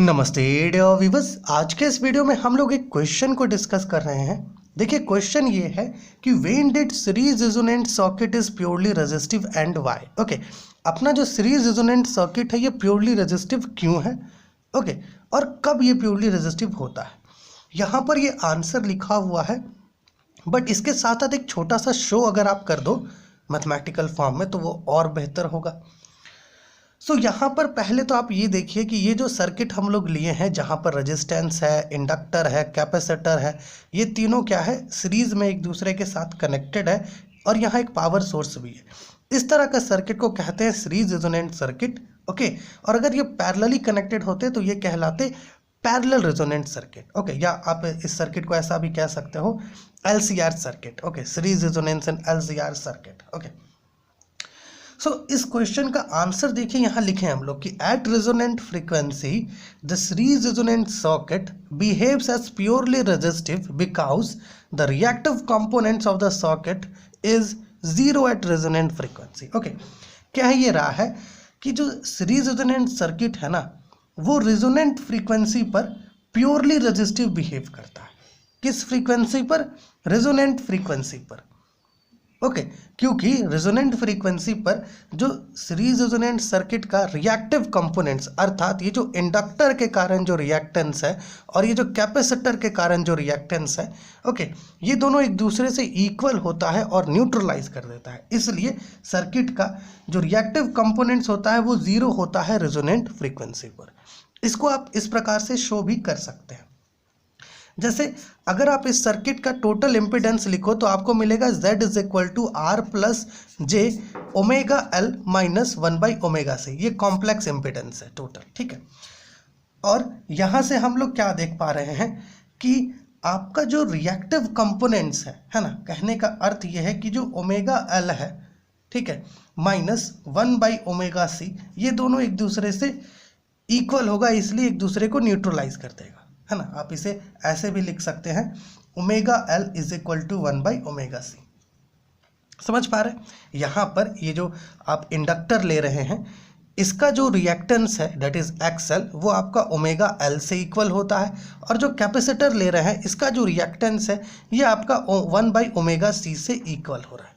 नमस्ते dear viewers. आज के इस वीडियो में हम लोग एक क्वेश्चन को डिस्कस कर रहे हैं। देखिए क्वेश्चन ये है कि when did series resonant circuit is purely resistive and why. Okay, अपना जो सीरीज रेजोनेंट सर्किट है ये प्योरली रेजिस्टिव क्यों है, ओके, और कब ये प्योरली रेजिस्टिव होता है। यहाँ पर ये आंसर लिखा हुआ है, बट इसके साथ साथ एक छोटा सा शो अगर आप कर दो मैथमेटिकल फॉर्म में तो वो और बेहतर होगा। सो यहाँ पर पहले तो आप ये देखिए कि ये जो सर्किट हम लोग लिए हैं जहाँ पर रेजिस्टेंस है, इंडक्टर है, कैपेसिटर है, ये तीनों क्या है, सीरीज में एक दूसरे के साथ कनेक्टेड है और यहाँ एक पावर सोर्स भी है। इस तरह का सर्किट को कहते हैं सीरीज रेजोनेंट सर्किट, ओके। और अगर ये पैरेलली कनेक्टेड होते तो ये कहलाते पैरेलल रेजोनेंट सर्किट, ओके। या आप इस सर्किट को ऐसा भी कह सकते हो LCR circuit, okay, series resonance and LCR circuit, okay. So इस क्वेश्चन का आंसर देखिए यहाँ लिखे हम लोग कि at resonant frequency the series resonant circuit behaves as purely resistive because the reactive components of the circuit is zero at resonant frequency. Okay, क्या है ये रहा है कि जो सीरीज रेजोनेंट सर्किट है ना वो रेजोनेंट फ्रीक्वेंसी पर प्योरली रेजिस्टिव बिहेव करता है। किस फ्रीक्वेंसी पर? रेजोनेंट फ्रीक्वेंसी पर, ओके। क्योंकि रेजोनेंट फ्रीक्वेंसी पर जो सीरीज रेजोनेंट सर्किट का रिएक्टिव कंपोनेंट्स अर्थात ये जो इंडक्टर के कारण जो रिएक्टेंस है और ये जो कैपेसिटर के कारण जो रिएक्टेंस है, ओके, ये दोनों एक दूसरे से इक्वल होता है और न्यूट्रलाइज कर देता है। इसलिए सर्किट का जो रिएक्टिव कंपोनेंट्स होता है वो जीरो होता है रेजोनेंट फ्रीक्वेंसी पर। इसको आप इस प्रकार से शो भी कर सकते हैं। जैसे अगर आप इस सर्किट का टोटल इम्पीडेंस लिखो तो आपको मिलेगा Z is equal to R plus j omega L minus 1/ω/c। ये कॉम्प्लेक्स इम्पीडेंस है टोटल, ठीक है। और यहाँ से हम लोग क्या देख पा रहे हैं कि आपका जो रिएक्टिव कंपोनेंट्स है ना, कहने का अर्थ ये है कि जो ओमेगा L है, ठीक है, माइनस 1/ω/c, ये दोनों एक दूसरे से इक्वल होगा, इसलिए एक दूसरे को न्यूट्रलाइज कर देगा, है ना। आप इसे ऐसे भी लिख सकते हैं omega L is equal to 1/ω/c। समझ पा रहे हैं? यहाँ पर ये जो आप इंडक्टर ले रहे हैं इसका जो रिएक्टेंस है डेट इज XL वो आपका ओमेगा L से इक्वल होता है, और जो कैपेसिटर ले रहे हैं इसका जो रिएक्टेंस है ये आपका 1/ω/c से इक्वल हो रहा है।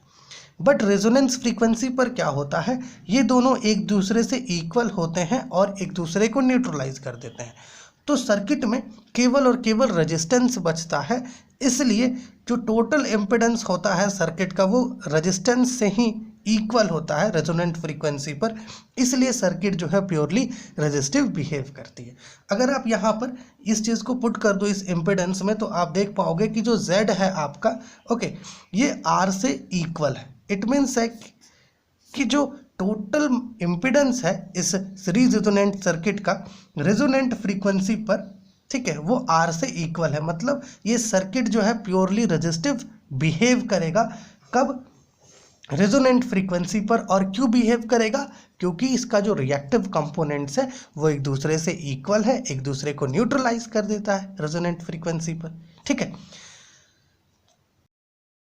बट रेजोनेंस फ्रीक्वेंसी पर क्या होता है, ये दोनों एक दूसरे से इक्वल होते हैं और एक दूसरे को न्यूट्रलाइज कर देते हैं। तो सर्किट में केवल और केवल रेजिस्टेंस बचता है, इसलिए जो टोटल इम्पीडेंस होता है सर्किट का वो रेजिस्टेंस से ही इक्वल होता है रेजोनेंट फ्रीक्वेंसी पर, इसलिए सर्किट जो है प्योरली रेजिस्टिव बिहेव करती है। अगर आप यहाँ पर इस चीज़ को पुट कर दो इस इम्पीडेंस में तो आप देख पाओगे कि जो Z है आपका, ओके, ये R से इक्वल है। इट मीन्स है कि जो टोटल इम्पीडेंस है इस सीरीज रेजोनेंट सर्किट का रेजोनेंट फ्रीक्वेंसी पर, ठीक है, वो R से इक्वल है। मतलब ये सर्किट जो है प्योरली रेजिस्टिव बिहेव करेगा। कब? रेजोनेंट फ्रीक्वेंसी पर। और क्यों बिहेव करेगा? क्योंकि इसका जो रिएक्टिव कंपोनेंट्स है वो एक दूसरे से इक्वल है, एक दूसरे को न्यूट्रलाइज कर देता है रेजोनेंट फ्रीक्वेंसी पर, ठीक है।